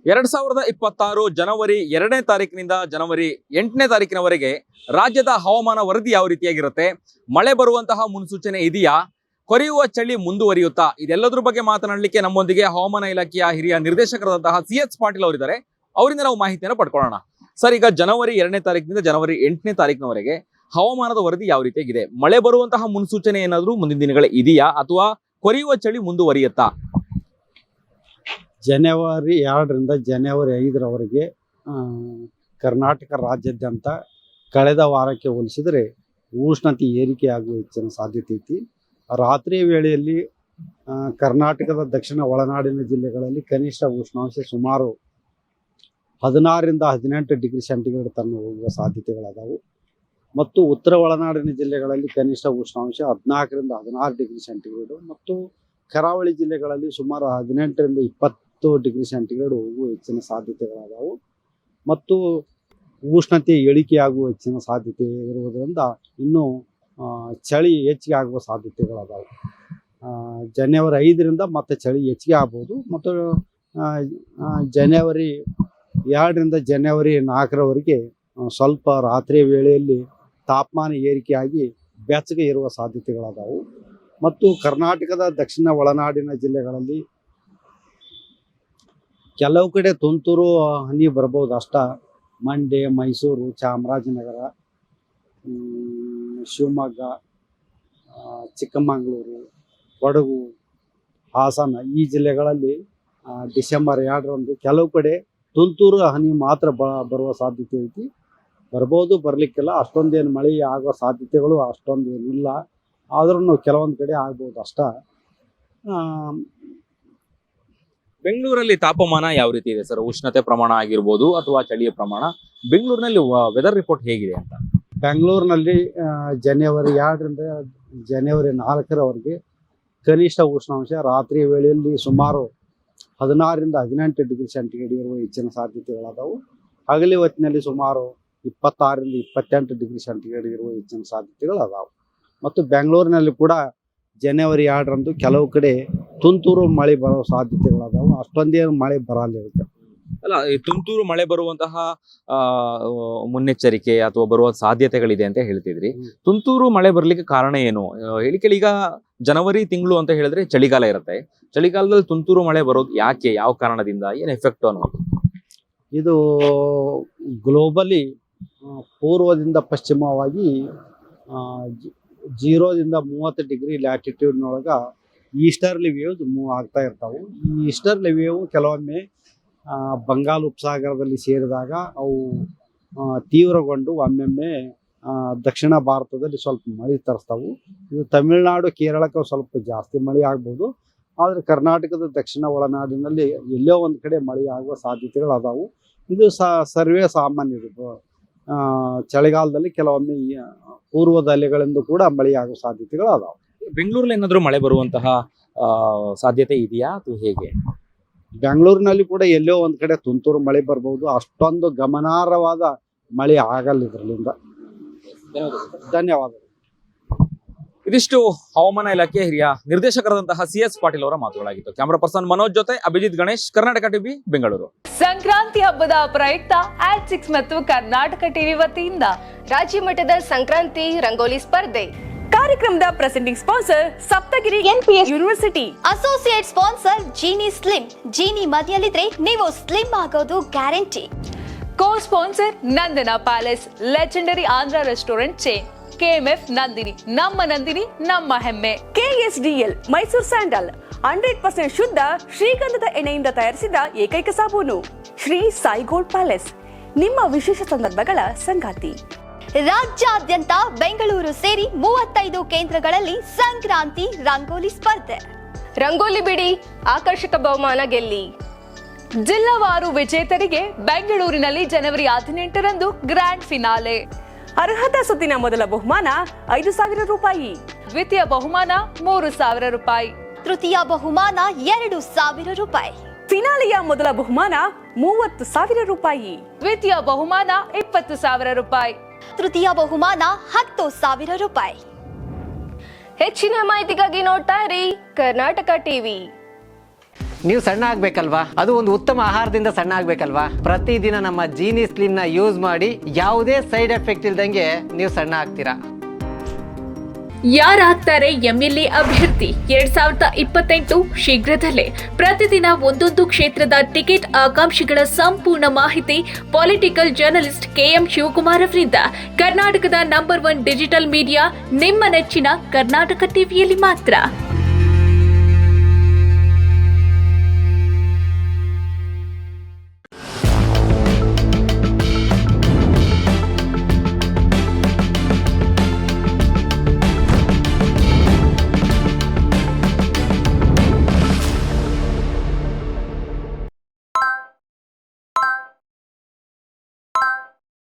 2026 ಜನವರಿ 2ನೇ ತಾರೀಕಿನಿಂದ ಜನವರಿ 8ನೇ ತಾರೀಕಿನವರೆಗೆ ರಾಜ್ಯದ ಹವಾಮಾನ ವರದಿ ಯಾವ ರೀತಿಯಾಗಿರುತ್ತೆ, ಮಳೆ ಬರುವಂತಹ ಮುನ್ಸೂಚನೆ ಇದೆಯಾ, ಕೊರೆಯುವ ಚಳಿ ಮುಂದುವರಿಯುತ್ತಾ, ಇದೆಲ್ಲದರ ಬಗ್ಗೆ ಮಾತನಾಡಲಿಕ್ಕೆ ನಮ್ಮೊಂದಿಗೆ ಹವಾಮಾನ ಇಲಾಖೆಯ ಹಿರಿಯ ನಿರ್ದೇಶಕರಾದಂತಹ CS ಪಾಟೀಲ್ ಅವರಿದ್ದಾರೆ. ಅವರಿಂದ ನಾವು ಮಾಹಿತಿಯನ್ನು ಪಡ್ಕೊಳ್ಳೋಣ. ಸರ್, ಈಗ ಜನವರಿ 2ನೇ ತಾರೀಕಿನಿಂದ ಜನವರಿ 8ನೇ ತಾರೀಕಿನವರೆಗೆ ಹವಾಮಾನದ ವರದಿ ಯಾವ ರೀತಿಯಾಗಿದೆ? ಮಳೆ ಬರುವಂತಹ ಮುನ್ಸೂಚನೆ ಏನಾದರೂ ಮುಂದಿನ ದಿನಗಳ ಇದೆಯಾ ಅಥವಾ ಕೊರೆಯುವ ಚಳಿ ಮುಂದುವರಿಯುತ್ತಾ? ಜನವರಿ 2ರಿಂದ ಜನವರಿ 5ರವರೆಗೆ ಕರ್ನಾಟಕ ರಾಜ್ಯಾದ್ಯಂತ ಕಳೆದ ವಾರಕ್ಕೆ ಹೋಲಿಸಿದರೆ ಉಷ್ಣತೆ ಏರಿಕೆಯಾಗುವ ಹೆಚ್ಚಿನ ಸಾಧ್ಯತೆ ಐತಿ. ರಾತ್ರಿ ವೇಳೆಯಲ್ಲಿ ಕರ್ನಾಟಕದ ದಕ್ಷಿಣ ಒಳನಾಡಿನ ಜಿಲ್ಲೆಗಳಲ್ಲಿ ಕನಿಷ್ಠ ಉಷ್ಣಾಂಶ ಸುಮಾರು 16ರಿಂದ 18 ಡಿಗ್ರಿ ಸೆಂಟಿಗ್ರೇಡ್ ತನಕ ಹೋಗುವ ಸಾಧ್ಯತೆಗಳದಾವು. ಮತ್ತು ಉತ್ತರ ಒಳನಾಡಿನ ಜಿಲ್ಲೆಗಳಲ್ಲಿ ಕನಿಷ್ಠ ಉಷ್ಣಾಂಶ 14ರಿಂದ 16 ಡಿಗ್ರಿ ಸೆಂಟಿಗ್ರೇಡು ಮತ್ತು ಕರಾವಳಿ ಜಿಲ್ಲೆಗಳಲ್ಲಿ ಸುಮಾರು 18ರಿಂದ 20 ಡಿಗ್ರಿ ಸೆಂಟಿಗ್ರೇಡ್ ಹೋಗುವ ಹೆಚ್ಚಿನ ಸಾಧ್ಯತೆಗಳದಾವು. ಮತ್ತು ಉಷ್ಣತೆ ಇಳಿಕೆಯಾಗುವ ಹೆಚ್ಚಿನ ಸಾಧ್ಯತೆ ಇರುವುದರಿಂದ ಇನ್ನೂ ಚಳಿ ಹೆಚ್ಚಿಗೆ ಆಗುವ ಸಾಧ್ಯತೆಗಳದಾವು. ಜನವರಿ 5ರಿಂದ ಮತ್ತೆ ಚಳಿ ಹೆಚ್ಚಿಗೆ ಆಗ್ಬೋದು. ಮತ್ತು ಜನವರಿ 2ರಿಂದ ಜನವರಿ 4ರವರೆಗೆ ಸ್ವಲ್ಪ ರಾತ್ರಿ ವೇಳೆಯಲ್ಲಿ ತಾಪಮಾನ ಏರಿಕೆಯಾಗಿ ಬೆಚ್ಚಗೆ ಇರುವ ಸಾಧ್ಯತೆಗಳದಾವು. ಮತ್ತು ಕರ್ನಾಟಕದ ದಕ್ಷಿಣ ಒಳನಾಡಿನ ಜಿಲ್ಲೆಗಳಲ್ಲಿ ಕೆಲವು ಕಡೆ ತುಂತುರು ಹನಿ ಬರ್ಬೋದು ಅಷ್ಟ. ಮಂಡ್ಯ, ಮೈಸೂರು, ಚಾಮರಾಜನಗರ, ಶಿವಮೊಗ್ಗ, ಚಿಕ್ಕಮಗಳೂರು, ಕೊಡಗು, ಹಾಸನ ಈ ಜಿಲ್ಲೆಗಳಲ್ಲಿ ಡಿಸೆಂಬರ್ 2ರಂದು ಕೆಲವು ಕಡೆ ತುಂತುರು ಹನಿ ಮಾತ್ರ ಬರುವ ಸಾಧ್ಯತೆ ಐತಿ. ಬರ್ಬೋದು, ಬರಲಿಕ್ಕಿಲ್ಲ. ಅಷ್ಟೊಂದೇನು ಮಳೆ ಆಗುವ ಸಾಧ್ಯತೆಗಳು ಅಷ್ಟೊಂದೇನಿಲ್ಲ. ಆದ್ರೂ ಕೆಲವೊಂದು ಕಡೆ ಆಗ್ಬೋದು ಅಷ್ಟ. ಬೆಂಗಳೂರಲ್ಲಿ ತಾಪಮಾನ ಯಾವ ರೀತಿ ಇದೆ ಸರ್? ಉಷ್ಣತೆ ಪ್ರಮಾಣ ಆಗಿರ್ಬೋದು ಅಥವಾ ಚಳಿಯ ಪ್ರಮಾಣ, ಬೆಂಗಳೂರಿನಲ್ಲಿ ವೆದರ್ ರಿಪೋರ್ಟ್ ಹೇಗಿದೆ ಅಂತ? ಬೆಂಗಳೂರಿನಲ್ಲಿ ಜನವರಿ 2ರಿಂದ ಜನವರಿ 4ರವರೆಗೆ ಕನಿಷ್ಠ ಉಷ್ಣಾಂಶ ರಾತ್ರಿ ವೇಳೆಯಲ್ಲಿ ಸುಮಾರು 16ರಿಂದ 18 ಡಿಗ್ರಿ ಸೆಂಟಿಗ್ರೇಡ್ ಇರುವ ಹೆಚ್ಚಿನ ಸಾಧ್ಯತೆಗಳದಾವು. ಹಗಲಿ ಹೊತ್ತಿನಲ್ಲಿ ಸುಮಾರು 26ರಿಂದ 28 ಡಿಗ್ರಿ ಸೆಂಟಿಗ್ರೇಡ್ ಇರುವ ಹೆಚ್ಚಿನ ಸಾಧ್ಯತೆಗಳದಾವು. ಮತ್ತು ಬೆಂಗಳೂರಿನಲ್ಲಿ ಕೂಡ ಜನವರಿ 2ರಂದು ಕೆಲವು ಕಡೆ ತುಂತುರು ಮಳೆ ಬರೋ ಸಾಧ್ಯತೆಗಳದಾವು. ಅಷ್ಟೊಂದೇನು ಮಳೆ ಬರಲ್ಲ. ಅಲ್ಲ, ಈ ತುಂತುರು ಮಳೆ ಬರುವಂತಹ ಮುನ್ನೆಚ್ಚರಿಕೆ ಅಥವಾ ಬರುವ ಸಾಧ್ಯತೆಗಳಿದೆ ಅಂತ ಹೇಳ್ತಿದ್ರಿ. ತುಂತುರು ಮಳೆ ಬರ್ಲಿಕ್ಕೆ ಕಾರಣ ಏನು? ಹೇಳಿಕೆಲಿ ಈಗ ಜನವರಿ ತಿಂಗಳು ಅಂತ ಹೇಳಿದ್ರೆ ಚಳಿಗಾಲ ಇರುತ್ತೆ. ಚಳಿಗಾಲದಲ್ಲಿ ತುಂತುರು ಮಳೆ ಬರೋದು ಯಾಕೆ, ಯಾವ ಕಾರಣದಿಂದ, ಏನು ಎಫೆಕ್ಟ್ ಅನ್ನೋದು? ಇದು ಗ್ಲೋಬಲಿ ಪೂರ್ವದಿಂದ ಪಶ್ಚಿಮವಾಗಿ 0ದಿಂದ 30 ಡಿಗ್ರಿ ಲ್ಯಾಟಿಟ್ಯೂಡ್ನೊಳಗ ಈಸ್ಟರ್ಲಿ ವೇವ್ಸ್ ಮೂವ್ ಆಗ್ತಾ ಇರ್ತಾವೆ. ಈ ಈಸ್ಟರ್ಲಿ ವೇವ್ ಕೆಲವೊಮ್ಮೆ ಬಂಗಾಳ ಉಪಸಾಗರದಲ್ಲಿ ಸೇರಿದಾಗ ಅವು ತೀವ್ರಗೊಂಡು ಒಮ್ಮೊಮ್ಮೆ ದಕ್ಷಿಣ ಭಾರತದಲ್ಲಿ ಸ್ವಲ್ಪ ಮಳೆ ತರಿಸ್ತಾವು. ಇದು ತಮಿಳುನಾಡು, ಕೇರಳಕ್ಕೆ ಸ್ವಲ್ಪ ಜಾಸ್ತಿ ಮಳೆ ಆಗ್ಬೋದು. ಆದರೆ ಕರ್ನಾಟಕದ ದಕ್ಷಿಣ ಒಳನಾಡಿನಲ್ಲಿ ಎಲ್ಲೋ ಒಂದು ಕಡೆ ಮಳೆ ಆಗುವ ಸಾಧ್ಯತೆಗಳು ಅದಾವು. ಇದು ಸರ್ವೇ ಸಾಮಾನ್ಯ. ಚಳಿಗಾಲದಲ್ಲಿ ಕೆಲವೊಮ್ಮೆ ಪೂರ್ವದ ಅಲೆಗಳಿಂದ ಕೂಡ ಮಳೆ ಆಗುವ ಸಾಧ್ಯತೆಗಳು ಅದಾವು. ಬೆಂಗಳೂರಲ್ಲಿ ಏನಾದರೂ ಮಳೆ ಬರುವಂತಹ ಸಾಧ್ಯತೆ ಇದೆಯಾ ಅಥವಾ ಹೇಗೆ? ಬೆಂಗಳೂರಿನಲ್ಲಿ ಕೂಡ ಎಲ್ಲೋ ಒಂದು ಕಡೆ ತುಂತುರು ಮಳೆ ಬರ್ಬೋದು. ಅಷ್ಟೊಂದು ಗಮನಾರ್ಹವಾದ ಮಳೆ ಆಗಲ್ಲ ಇದರಲ್ಲಿಂದ. ಧನ್ಯವಾದಗಳು. ಇದಿಷ್ಟು ಹವಾಮಾನ ಇಲಾಖೆ ಹಿರಿಯ ನಿರ್ದೇಶಕರಾದಂತಹ CS ಪಾಟೀಲ್ ಅವರ ಮಾತುಗಳಾಗಿತ್ತು. ಕ್ಯಾಮರಾ ಪರ್ಸನ್ ಮನೋಜ್ ಜೊತೆ ಅಭಿಜಿತ್ ಗಣೇಶ್, ಕರ್ನಾಟಕ ಟಿವಿ, ಬೆಂಗಳೂರು. ಸಂಕ್ರಾಂತಿ ಹಬ್ಬದ ಪ್ರಯುಕ್ತ Ad6 ಮತ್ತು ಕರ್ನಾಟಕ ಟಿವಿ ವತಿಯಿಂದ ರಾಜ್ಯ ಮಟ್ಟದ ಸಂಕ್ರಾಂತಿ ರಂಗೋಲಿ ಸ್ಪರ್ಧೆ. ಕಾರ್ಯಕ್ರಮದ presenting sponsor Saptagiri NPS university. Associate sponsor Jeeni slim. Jeeni ಮನೆಯಲ್ಲಿದ್ರೆ ನೀವು ಸ್ಲಿಮ್ ಆಗೋದು guarantee. Co sponsor Nandana palace, legendary Andhra restaurant chain. KMF Nandini, ನಮ್ಮ ನಂದಿನಿ ನಮ್ಮ ಹೆಮ್ಮೆ. KSDL ಮೈಸೂರು ಸ್ಯಾಂಡಲ್ 100% ಶುದ್ಧ ಶ್ರೀಗಂಧದ ಎಣ್ಣೆಯಿಂದ ತಯಾರಿಸಿದ ಏಕೈಕ ಸಾಬೂನು. ಶ್ರೀ ಸಾಯಿ ಗೋಲ್ಡ್ ಪ್ಯಾಲೇಸ್, ನಿಮ್ಮ ವಿಶೇಷ ಸಂದರ್ಭಗಳ ಸಂಗಾತಿ. ರಾಜ್ಯಾದ್ಯಂತ ಬೆಂಗಳೂರು ಸೇರಿ 35 ಕೇಂದ್ರಗಳಲ್ಲಿ ಸಂಕ್ರಾಂತಿ ರಂಗೋಲಿ ಸ್ಪರ್ಧೆ. ರಂಗೋಲಿ ಬಿಡಿ, ಆಕರ್ಷಕ ಬಹುಮಾನ ಗೆಲ್ಲಿ. ಜಿಲ್ಲಾವಾರು ವಿಜೇತರಿಗೆ ಬೆಂಗಳೂರಿನಲ್ಲಿ ಜನವರಿ 18ರಂದು ಗ್ರ್ಯಾಂಡ್ ಫಿನಾಲೆ. ಅರ್ಹತಾ ಸುತ್ತಿನ ಮೊದಲ ಬಹುಮಾನ 5,000 ರೂಪಾಯಿ, ದ್ವಿತೀಯ ಬಹುಮಾನ 3,000 ರೂಪಾಯಿ, ತೃತೀಯ ಬಹುಮಾನ 2,000 ರೂಪಾಯಿ, ಫಿನಾಲೆಯ ಮೊದಲ ಬಹುಮಾನ 30,000 ರೂಪಾಯಿ, ದ್ವಿತೀಯ ಬಹುಮಾನ 20,000 ರೂಪಾಯಿ, ತೃತೀಯ ಬಹುಮಾನ 10,000 ರೂಪಾಯಿ. ಹೆಚ್ಚಿನ ಮಾಹಿತಿಗಾಗಿ ನೋಡ್ತಾ ಇರಿ ಕರ್ನಾಟಕ ಟಿವಿ. ನೀವು ಸಣ್ಣ ಆಗ್ಬೇಕಲ್ವಾ? ಅದು ಒಂದು ಉತ್ತಮ ಆಹಾರದಿಂದ ಸಣ್ಣ ಆಗ್ಬೇಕಲ್ವಾ? ಪ್ರತಿದಿನ ನಮ್ಮ ಜೀನಿ ಸ್ಲಿಮ್ ನ ಯೂಸ್ ಮಾಡಿ ಯಾವುದೇ ಸೈಡ್ ಎಫೆಕ್ಟ್ ಇಲ್ದಂಗೆ ನೀವು ಸಣ್ಣ ಆಗ್ತೀರಾ. ಯಾರಾಗ್ತಾರೆ ಎಂಎಲ್ಎ ಅಭ್ಯರ್ಥಿ 2028 ಶೀಘ್ರದಲ್ಲೇ. ಪ್ರತಿದಿನ ಒಂದೊಂದು ಕ್ಷೇತ್ರದ ಟಿಕೆಟ್ ಆಕಾಂಕ್ಷಿಗಳ ಸಂಪೂರ್ಣ ಮಾಹಿತಿ ಪೊಲಿಟಿಕಲ್ ಜರ್ನಲಿಸ್ಟ್ KM ಶಿವಕುಮಾರ್ ಅವರಿಂದ. ಕರ್ನಾಟಕದ ನಂಬರ್ 1 ಡಿಜಿಟಲ್ ಮೀಡಿಯಾ ನಿಮ್ಮ ನೆಚ್ಚಿನ ಕರ್ನಾಟಕ ಟಿವಿಯಲ್ಲಿ ಮಾತ್ರ.